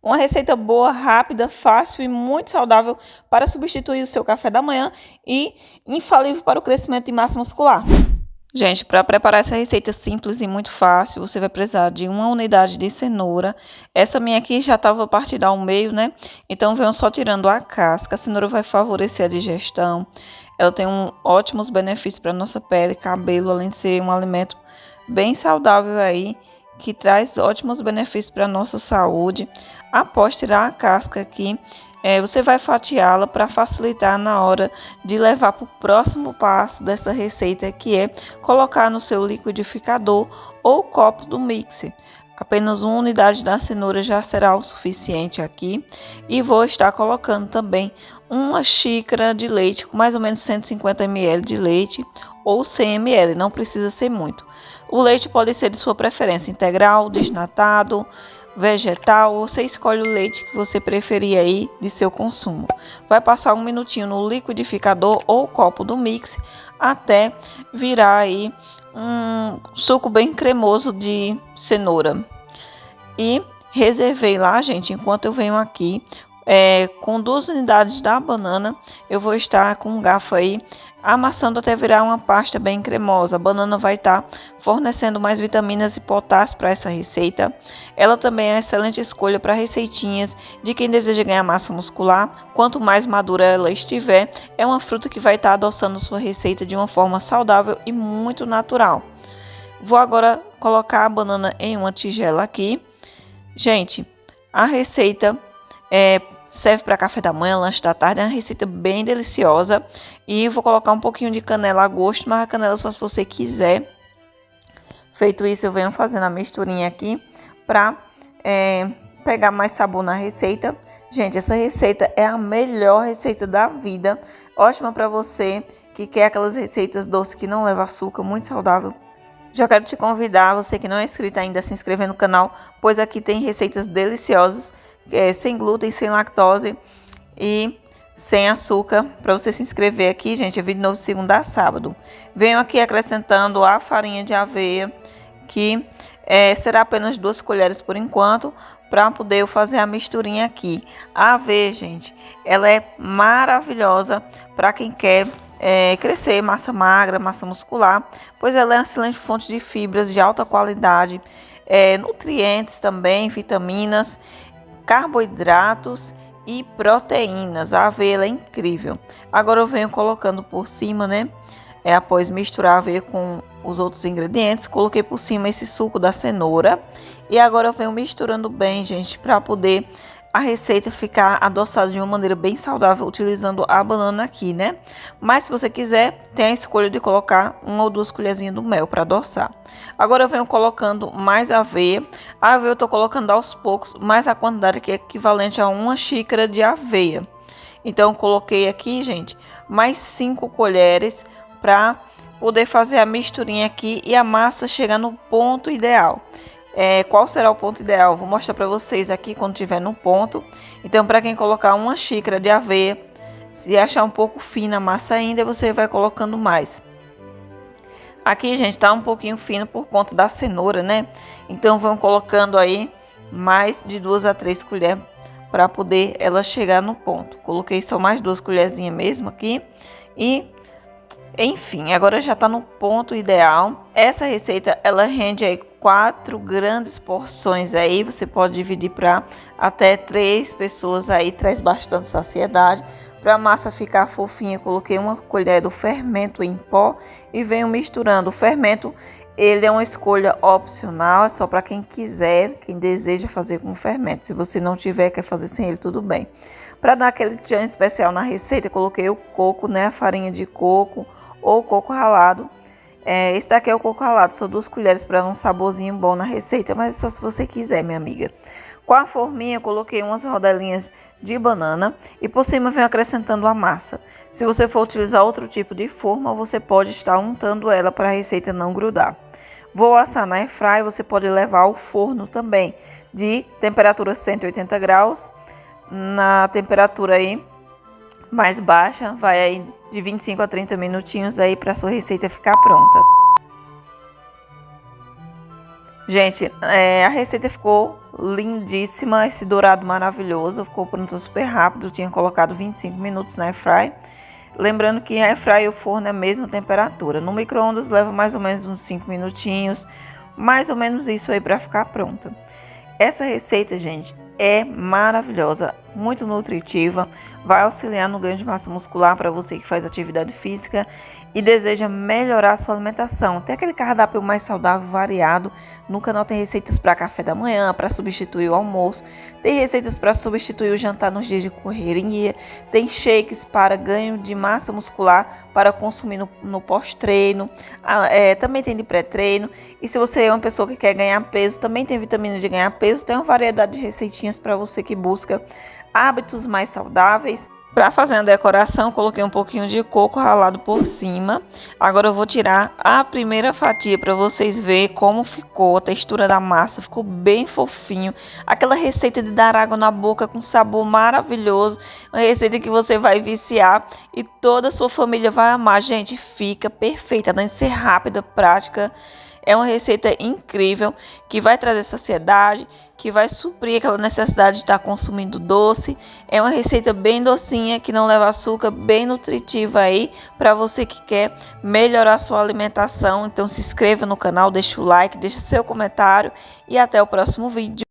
Uma receita boa, rápida, fácil e muito saudável para substituir o seu café da manhã e infalível para o crescimento de massa muscular. Gente, para preparar essa receita simples e muito fácil, você vai precisar de uma unidade de cenoura. Essa minha aqui já estava partida ao meio, né? Então, venho só tirando a casca. A cenoura vai favorecer a digestão. Ela tem ótimos benefícios para a nossa pele, cabelo, além de ser um alimento bem saudável aí, que traz ótimos benefícios para a nossa saúde. Após tirar a casca aqui, você vai fatiá-la para facilitar na hora de levar para o próximo passo dessa receita, que é colocar no seu liquidificador ou copo do mixer. Apenas uma unidade da cenoura já será o suficiente aqui. E vou estar colocando também uma xícara de leite, com mais ou menos 150 ml de leite ou 100 ml, não precisa ser muito. O leite pode ser de sua preferência, integral, desnatado, vegetal, você escolhe o leite que você preferir aí de seu consumo. Vai passar um minutinho no liquidificador ou copo do mix até virar aí um suco bem cremoso de cenoura. E reservei lá, gente, enquanto eu venho aqui com 2 unidades da banana, eu vou estar com um garfo aí amassando até virar uma pasta bem cremosa. A banana vai estar fornecendo mais vitaminas e potássio para essa receita. Ela também é uma excelente escolha para receitinhas de quem deseja ganhar massa muscular. Quanto mais madura ela estiver, é uma fruta que vai estar adoçando sua receita de uma forma saudável e muito natural. Vou agora colocar a banana em uma tigela aqui. Gente, a receita serve para café da manhã, lanche da tarde, é uma receita bem deliciosa. E vou colocar um pouquinho de canela a gosto, mas a canela só se você quiser. Feito isso, eu venho fazendo a misturinha aqui para pegar mais sabor na receita. Gente, essa receita é a melhor receita da vida. Ótima para você que quer aquelas receitas doces que não levam açúcar, muito saudável. Já quero te convidar, você que não é inscrito ainda, a se inscrever no canal, pois aqui tem receitas deliciosas, sem glúten, sem lactose e sem açúcar. Para você se inscrever aqui, gente, é vídeo novo de segunda a sábado. Venho aqui acrescentando a farinha de aveia, que será apenas 2 colheres por enquanto, para poder eu fazer a misturinha aqui. A aveia, gente, ela é maravilhosa para quem quer crescer massa magra, massa muscular, pois ela é uma excelente fonte de fibras de alta qualidade, nutrientes também, vitaminas, carboidratos e proteínas. A aveia é incrível. Agora eu venho colocando por cima, né? Após misturar a aveia com os outros ingredientes, coloquei por cima esse suco da cenoura. E agora eu venho misturando bem, gente, para poder a receita ficar adoçada de uma maneira bem saudável, utilizando a banana aqui, né? Mas se você quiser, tem a escolha de colocar 1 ou 2 colherzinhas do mel para adoçar. Agora eu venho colocando mais aveia. A aveia eu tô colocando aos poucos, mas a quantidade que é equivalente a 1 xícara de aveia. Então eu coloquei aqui, gente, mais 5 colheres para poder fazer a misturinha aqui e a massa chegar no ponto ideal. Qual será o ponto ideal? Vou mostrar para vocês aqui quando estiver no ponto. Então, para quem colocar 1 xícara de aveia, se achar um pouco fina a massa ainda, você vai colocando mais. Aqui, gente, tá um pouquinho fino por conta da cenoura, né? Então, vão colocando aí mais de 2 a 3 colheres para poder ela chegar no ponto. Coloquei só mais 2 colherzinhas mesmo aqui e enfim, agora já está no ponto ideal. Essa receita, ela rende aí 4 grandes porções aí. Você pode dividir para até 3 pessoas aí, traz bastante saciedade. Para a massa ficar fofinha, eu coloquei 1 colher do fermento em pó e venho misturando. O fermento, ele é uma escolha opcional, é só para quem quiser, quem deseja fazer com fermento. Se você não tiver, quer fazer sem ele, tudo bem. Para dar aquele tchan especial na receita, eu coloquei o coco, né, a farinha de coco ou coco ralado. Esse daqui é o coco ralado, são 2 colheres para dar um saborzinho bom na receita, mas é só se você quiser, minha amiga. Com a forminha, eu coloquei umas rodelinhas de banana e por cima venho acrescentando a massa. Se você for utilizar outro tipo de forma, você pode estar untando ela para a receita não grudar. Vou assar na airfryer, você pode levar ao forno também, de temperatura 180 graus, na temperatura aí mais baixa, vai aí de 25 a 30 minutinhos aí para sua receita ficar pronta. Gente, a receita ficou lindíssima, esse dourado maravilhoso, ficou pronto super rápido, tinha colocado 25 minutos na airfry. Lembrando que a airfry e o forno é a mesma temperatura. No micro-ondas leva mais ou menos uns 5 minutinhos, mais ou menos isso aí para ficar pronta. Essa receita, gente, é maravilhosa, muito nutritiva, vai auxiliar no ganho de massa muscular para você que faz atividade física e deseja melhorar a sua alimentação. Tem aquele cardápio mais saudável, variado. No canal tem receitas para café da manhã, para substituir o almoço, tem receitas para substituir o jantar nos dias de correria, tem shakes para ganho de massa muscular para consumir no pós-treino, também tem de pré-treino. E se você é uma pessoa que quer ganhar peso, também tem vitamina de ganhar peso, tem uma variedade de receitinhas para você que busca hábitos mais saudáveis. Para fazer a decoração, coloquei um pouquinho de coco ralado por cima. Agora eu vou tirar a primeira fatia para vocês verem como ficou a textura da massa. Ficou bem fofinho. Aquela receita de dar água na boca com sabor maravilhoso. Uma receita que você vai viciar e toda a sua família vai amar. Gente, fica perfeita, além de ser rápida, prática. É uma receita incrível que vai trazer saciedade, que vai suprir aquela necessidade de estar consumindo doce. É uma receita bem docinha, que não leva açúcar, bem nutritiva aí para você que quer melhorar a sua alimentação. Então se inscreva no canal, deixa o like, deixa seu comentário e até o próximo vídeo.